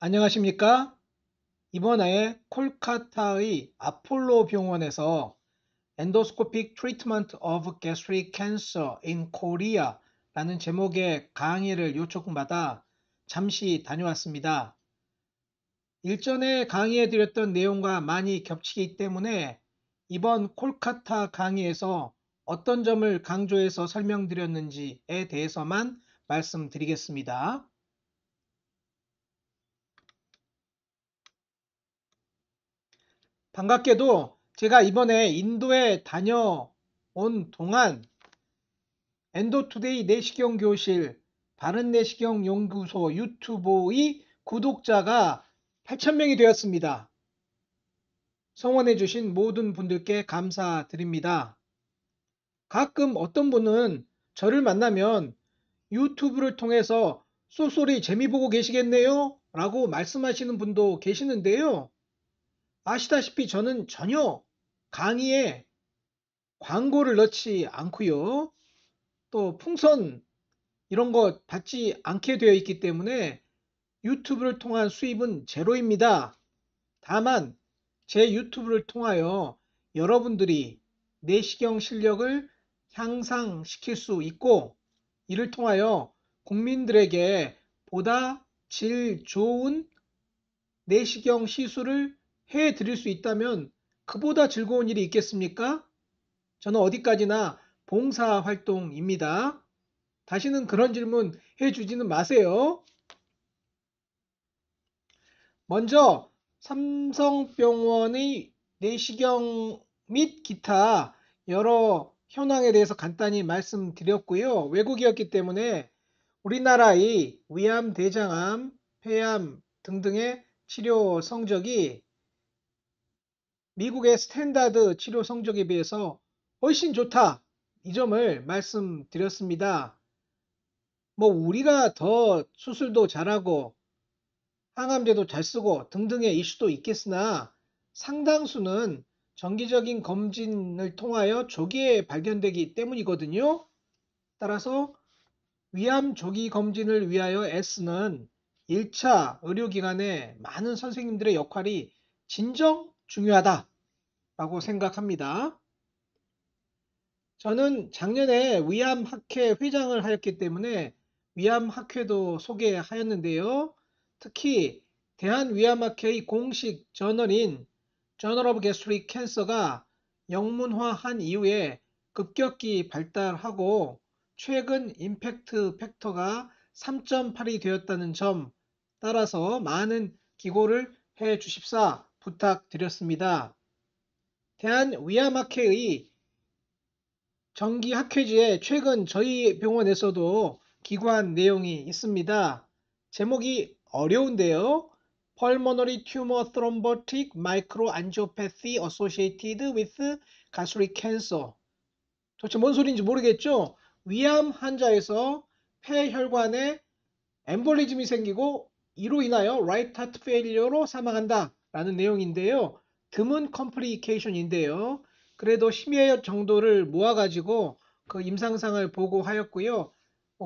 안녕하십니까? 이번에 콜카타의 아폴로 병원에서 Endoscopic Treatment of Gastric Cancer in Korea 라는 제목의 강의를 요청받아 잠시 다녀왔습니다. 일전에 강의해 드렸던 내용과 많이 겹치기 때문에 이번 콜카타 강의에서 어떤 점을 강조해서 설명드렸는지에 대해서만 말씀드리겠습니다. 반갑게도 제가 이번에 인도에 다녀온 동안 엔도투데이 내시경 교실 바른내시경 연구소 유튜브의 구독자가 8,000명이 되었습니다. 성원해주신 모든 분들께 감사드립니다. 가끔 어떤 분은 저를 만나면 유튜브를 통해서 쏘쏘리 재미 보고 계시겠네요? 라고 말씀하시는 분도 계시는데요. 아시다시피 저는 전혀 강의에 광고를 넣지 않고요. 또 풍선 이런 거 받지 않게 되어 있기 때문에 유튜브를 통한 수입은 제로입니다. 다만 제 유튜브를 통하여 여러분들이 내시경 실력을 향상시킬 수 있고 이를 통하여 국민들에게 보다 질 좋은 내시경 시술을 해 드릴 수 있다면 그보다 즐거운 일이 있겠습니까? 저는 어디까지나 봉사활동입니다. 다시는 그런 질문 해주지는 마세요. 먼저 삼성병원의 내시경 및 기타 여러 현황에 대해서 간단히 말씀드렸고요. 외국이었기 때문에 우리나라의 위암, 대장암, 폐암 등등의 치료 성적이 미국의 스탠다드 치료 성적에 비해서 훨씬 좋다. 이 점을 말씀드렸습니다. 뭐 우리가 더 수술도 잘하고 항암제도 잘 쓰고 등등의 이슈도 있겠으나 상당수는 정기적인 검진을 통하여 조기에 발견되기 때문이거든요. 따라서 위암 조기 검진을 위하여 애쓰는 1차 의료기관의 많은 선생님들의 역할이 진정 중요하다라고 생각합니다. 저는 작년에 위암학회 회장을 하였기 때문에 위암학회도 소개하였는데요. 특히 대한위암학회의 공식 저널인 Journal of Gastric Cancer가 영문화한 이후에 급격히 발달하고 최근 임팩트 팩터가 3.8이 되었다는 점 따라서 많은 기고를 해 주십사 부탁드렸습니다. 대한위암학회의 정기학회지에 최근 저희 병원에서도 기고한 내용이 있습니다. 제목이 어려운데요. Pulmonary Tumor Thrombotic Microangiopathy Associated with Gastric Cancer. 도대체 뭔 소리인지 모르겠죠? 위암 환자에서 폐혈관에 엠볼리즘이 생기고 이로 인하여 right heart failure로 사망한다 라는 내용인데요. 드문 컴플리케이션인데요. 그래도 심해 정도를 모아가지고 그 임상상을 보고하였고요.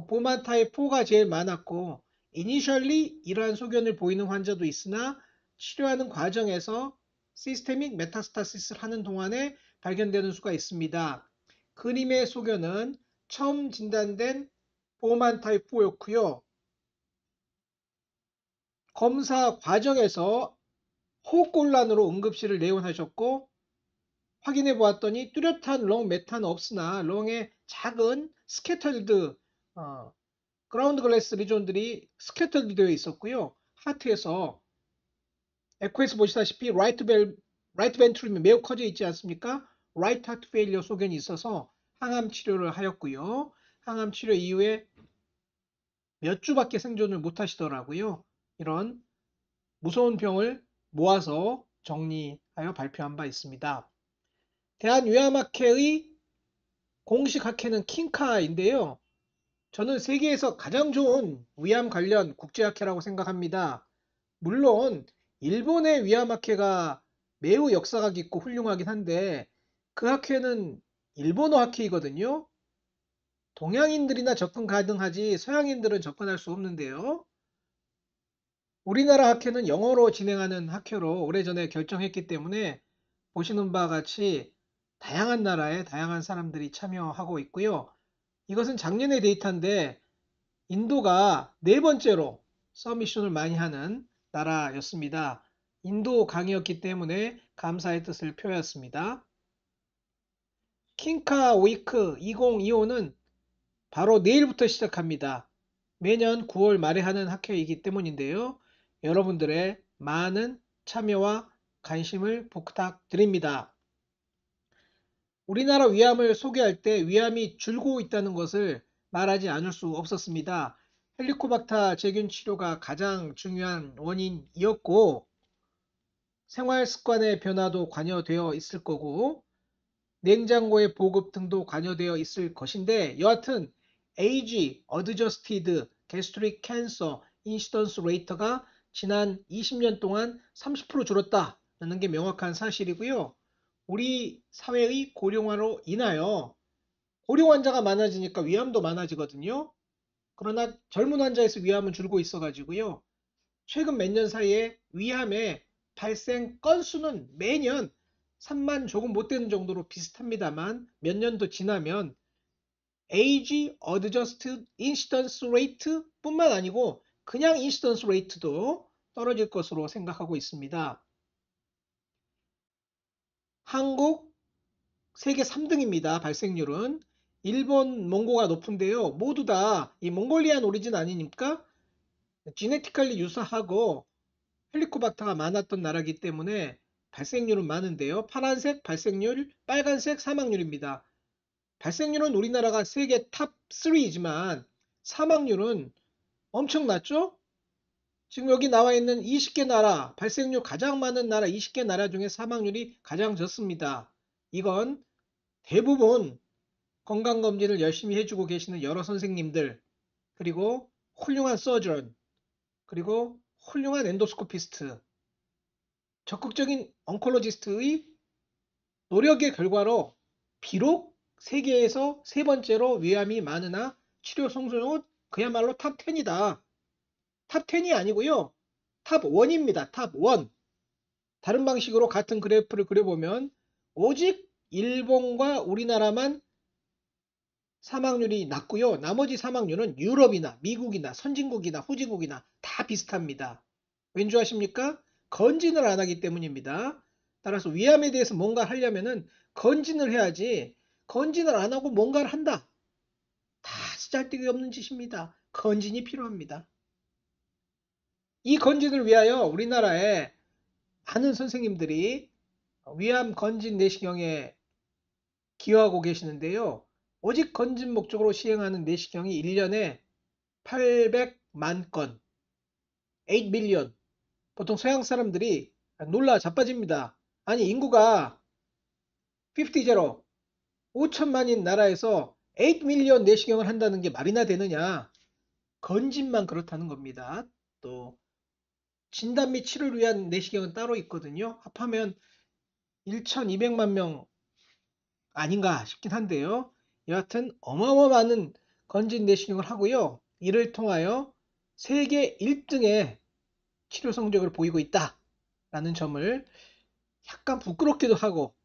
보만 타입 4가 제일 많았고 이니셜리 이러한 소견을 보이는 환자도 있으나 치료하는 과정에서 시스테믹 메타스타시스를 하는 동안에 발견되는 수가 있습니다. 그림의 소견은 처음 진단된 보만 타입 4였고요. 검사 과정에서 호흡곤란으로 응급실을 내원하셨고 확인해 보았더니 뚜렷한 롱 메타는 없으나 롱에 작은 스캐터드 그라운드 글래스 리존들이 스캐터드 되어 있었고요. 하트에서 에코에서 보시다시피 라이트 벤트룸이 매우 커져 있지 않습니까? 라이트 하트 페일리어 소견이 있어서 항암 치료를 하였고요. 항암 치료 이후에 몇 주밖에 생존을 못 하시더라고요. 이런 무서운 병을 모아서 정리하여 발표한 바 있습니다. 대한위암학회의 공식 학회는 킹카인데요. 저는 세계에서 가장 좋은 위암 관련 국제학회라고 생각합니다. 물론 일본의 위암학회가 매우 역사가 깊고 훌륭하긴 한데 그 학회는 일본어 학회이거든요. 동양인들이나 접근 가능하지 서양인들은 접근할 수 없는데요. 우리나라 학회는 영어로 진행하는 학회로 오래전에 결정했기 때문에 보시는 바와 같이 다양한 나라의 다양한 사람들이 참여하고 있고요. 이것은 작년의 데이터인데 인도가 네 번째로 서미션을 많이 하는 나라였습니다. 인도 강의였기 때문에 감사의 뜻을 표했습니다. 킹카 위크 2025는 바로 내일부터 시작합니다. 매년 9월 말에 하는 학회이기 때문인데요. 여러분들의 많은 참여와 관심을 부탁드립니다. 우리나라 위암을 소개할 때 위암이 줄고 있다는 것을 말하지 않을 수 없었습니다. 헬리코박터 제균 치료가 가장 중요한 원인이었고 생활 습관의 변화도 관여되어 있을 거고 냉장고의 보급 등도 관여되어 있을 것인데 여하튼 Age Adjusted Gastric Cancer Incidence Rate가 지난 20년 동안 30% 줄었다는 게 명확한 사실이고요. 우리 사회의 고령화로 인하여 고령 환자가 많아지니까 위암도 많아지거든요. 그러나 젊은 환자에서 위암은 줄고 있어가지고요. 최근 몇 년 사이에 위암의 발생 건수는 매년 3만 조금 못 되는 정도로 비슷합니다만 몇 년도 지나면 Age Adjusted Incidence Rate 뿐만 아니고 그냥 Incidence Rate도 떨어질 것으로 생각하고 있습니다. 한국 세계 3등입니다. 발생률은. 일본, 몽고가 높은데요. 모두 다 이 몽골리안 오리진 아니니까 지네티컬리 유사하고 헬리코박터가 많았던 나라이기 때문에 발생률은 많은데요. 파란색 발생률, 빨간색 사망률입니다. 발생률은 우리나라가 세계 탑 3이지만 사망률은 엄청 낮죠? 지금 여기 나와 있는 20개 나라, 발생률 가장 많은 나라 20개 나라 중에 사망률이 가장 적습니다. 이건 대부분 건강검진을 열심히 해주고 계시는 여러 선생님들, 그리고 훌륭한 서전, 그리고 훌륭한 엔도스코피스트, 적극적인 엉콜로지스트의 노력의 결과로 비록 세계에서 세 번째로 위암이 많으나 치료 성공률은 그야말로 탑 10이다. 탑 10이 아니고요. 탑 1입니다. 탑 1. 다른 방식으로 같은 그래프를 그려보면 오직 일본과 우리나라만 사망률이 낮고요. 나머지 사망률은 유럽이나 미국이나 선진국이나 후진국이나 다 비슷합니다. 왠지 아십니까? 건진을 안 하기 때문입니다. 따라서 위암에 대해서 뭔가 하려면은 건진을 해야지 건진을 안 하고 뭔가를 한다. 다 쓰잘데기 없는 짓입니다. 건진이 필요합니다. 이 건진을 위하여 우리나라에 많은 선생님들이 위암 건진 내시경에 기여하고 계시는데요. 오직 건진 목적으로 시행하는 내시경이 1년에 800만 건, 8 밀리언. 보통 서양 사람들이 놀라 자빠집니다. 아니 인구가 50 제로 5천만인 나라에서 8 밀리언 내시경을 한다는 게 말이나 되느냐. 건진만 그렇다는 겁니다. 또 진단 및 치료를 위한 내시경은 따로 있거든요. 합하면 1,200만 명 아닌가 싶긴 한데요. 여하튼 어마어마한 건진 내시경을 하고요. 이를 통하여 세계 1등의 치료 성적을 보이고 있다라는 점을 약간 부끄럽기도 하고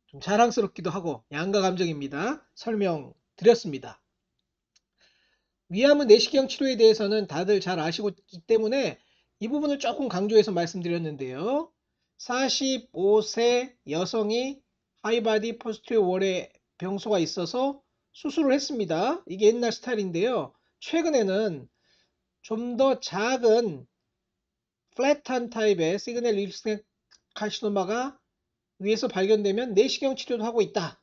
좀 자랑스럽기도 하고 양가 감정입니다. 설명드렸습니다. 위암은 내시경 치료에 대해서는 다들 잘 아시고 있기 때문에 이 부분을 조금 강조해서 말씀드렸는데요. 45세 여성이 하이바디 포스트 월의 병소가 있어서 수술을 했습니다. 이게 옛날 스타일인데요. 최근에는 좀 더 작은 플랫한 타입의 시그널 립스텍 카시노마가 위에서 발견되면 내시경 치료도 하고 있다.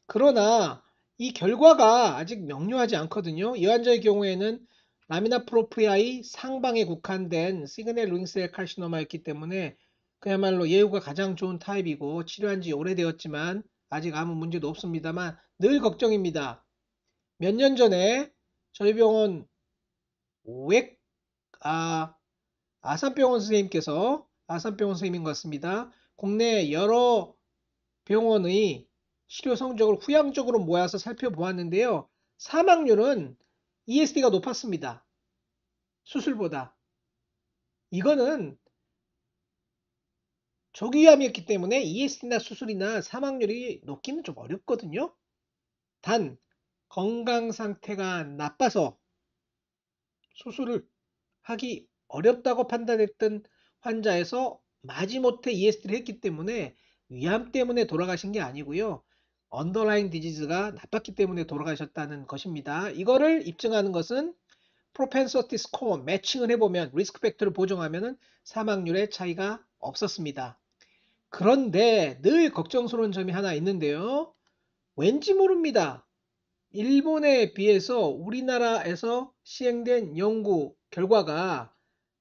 그러나 이 결과가 아직 명료하지 않거든요. 이 환자의 경우에는 라미나 프로프리아의 상방에 국한된 시그널 링셀 칼시노마였기 때문에 그야말로 예후가 가장 좋은 타입이고 치료한 지 오래되었지만 아직 아무 문제도 없습니다만 늘 걱정입니다. 몇 년 전에 저희 병원 웩 아산병원 선생님께서 아산병원 선생님인 것 같습니다. 국내 여러 병원의 치료 성적을 후향적으로 모아서 살펴보았는데요. 사망률은 ESD가 높았습니다. 수술보다. 이거는 조기위암이었기 때문에 ESD나 수술이나 사망률이 높기는 좀 어렵거든요. 단 건강 상태가 나빠서 수술을 하기 어렵다고 판단했던 환자에서 마지못해 ESD를 했기 때문에 위암 때문에 돌아가신 게 아니고요. 언더라인 디지즈가 나빴기 때문에 돌아가셨다는 것입니다. 이거를 입증하는 것은 프로펜서티 스코어 매칭을 해보면 리스크 팩터를 보정하면 사망률의 차이가 없었습니다. 그런데 늘 걱정스러운 점이 하나 있는데요. 왠지 모릅니다. 일본에 비해서 우리나라에서 시행된 연구 결과가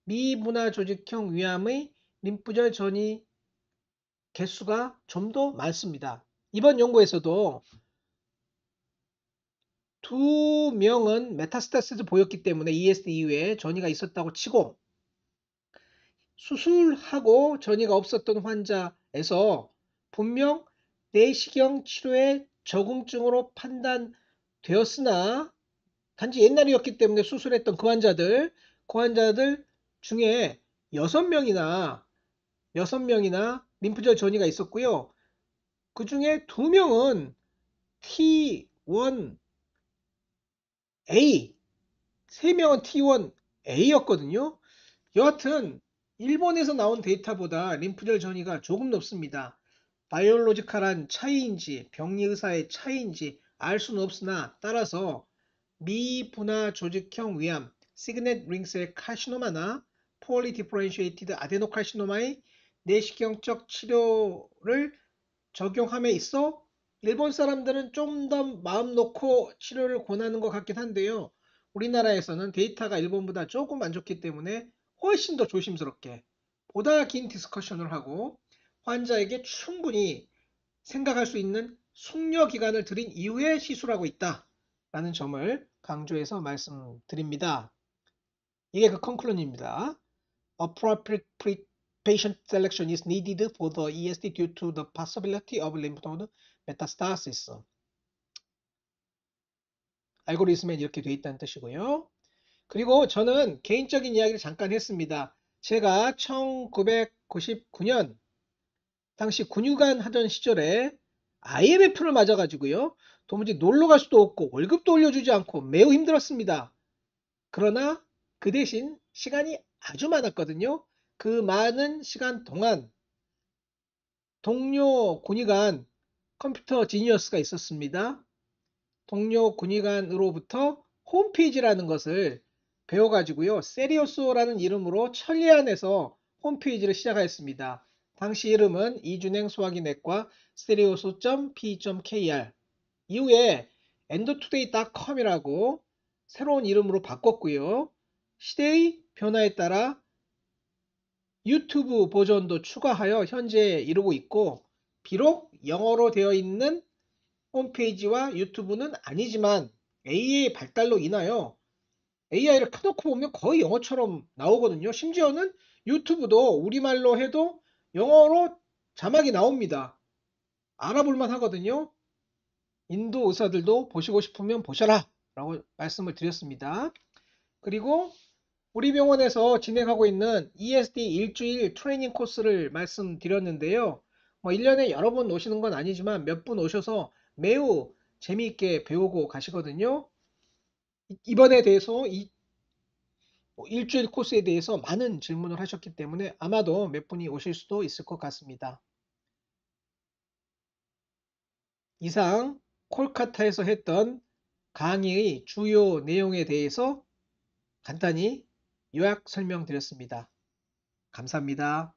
미분화 조직형 위암의 림프절 전이 개수가 좀 더 많습니다. 이번 연구에서도 2명은 메타스타시스를 보였기 때문에 ESD 이후에 전이가 있었다고 치고 수술하고 전이가 없었던 환자에서 분명 내시경 치료에 적응증으로 판단되었으나 단지 옛날이었기 때문에 수술했던 그 환자들 중에 6명이나 림프절 전이가 있었고요. 그 중에 2명은 T1A, 3명은 T1A였거든요. 여하튼 일본에서 나온 데이터보다 림프절 전이가 조금 높습니다. 바이올로지컬한 차이인지 병리 의사의 차이인지 알 수는 없으나 따라서 미분화 조직형 위암, 시그넷 링셀 카시노마나 poorly differentiated adenocarcinoma의 내시경적 치료를 적용함에 있어 일본 사람들은 좀 더 마음 놓고 치료를 권하는 것 같긴 한데요. 우리나라에서는 데이터가 일본보다 조금 안 좋기 때문에 훨씬 더 조심스럽게 보다 긴 디스커션을 하고 환자에게 충분히 생각할 수 있는 숙려 기간을 들인 이후에 시술하고 있다라는 점을 강조해서 말씀드립니다. 이게 그 컨클루전입니다. Appropriate patient selection is needed for the ESD due to the possibility of lymph node metastasis. 알고리즘에 이렇게 돼 있다는 뜻이고요. 그리고 저는 개인적인 이야기를 잠깐 했습니다. 제가 1999년 당시 군의관 하던 시절에 IMF를 맞아가지고요. 도무지 놀러 갈 수도 없고 월급도 올려주지 않고 매우 힘들었습니다. 그러나 그 대신 시간이 아주 많았거든요. 그 많은 시간 동안 동료 군의관 컴퓨터 지니어스가 있었습니다. 동료 군의관으로부터 홈페이지라는 것을 배워가지고요. 세리오스라는 이름으로 천리안에서 홈페이지를 시작하였습니다. 당시 이름은 이준행 소화기내과 세리오스.p.kr 이후에 endotoday.com이라고 새로운 이름으로 바꿨고요. 시대의 변화에 따라 유튜브 버전도 추가하여 현재 이루고 있고 비록 영어로 되어 있는 홈페이지와 유튜브는 아니지만 AI 발달로 인하여 AI를 켜놓고 보면 거의 영어처럼 나오거든요. 심지어는 유튜브도 우리말로 해도 영어로 자막이 나옵니다. 알아볼만 하거든요. 인도 의사들도 보시고 싶으면 보셔라 라고 말씀을 드렸습니다. 그리고 우리 병원에서 진행하고 있는 ESD 일주일 트레이닝 코스를 말씀드렸는데요. 1년에 여러 번 오시는 건 아니지만 몇 분 오셔서 매우 재미있게 배우고 가시거든요. 이번에 대해서 일주일 코스에 대해서 많은 질문을 하셨기 때문에 아마도 몇 분이 오실 수도 있을 것 같습니다. 이상 콜카타에서 했던 강의의 주요 내용에 대해서 간단히 요약 설명드렸습니다. 감사합니다.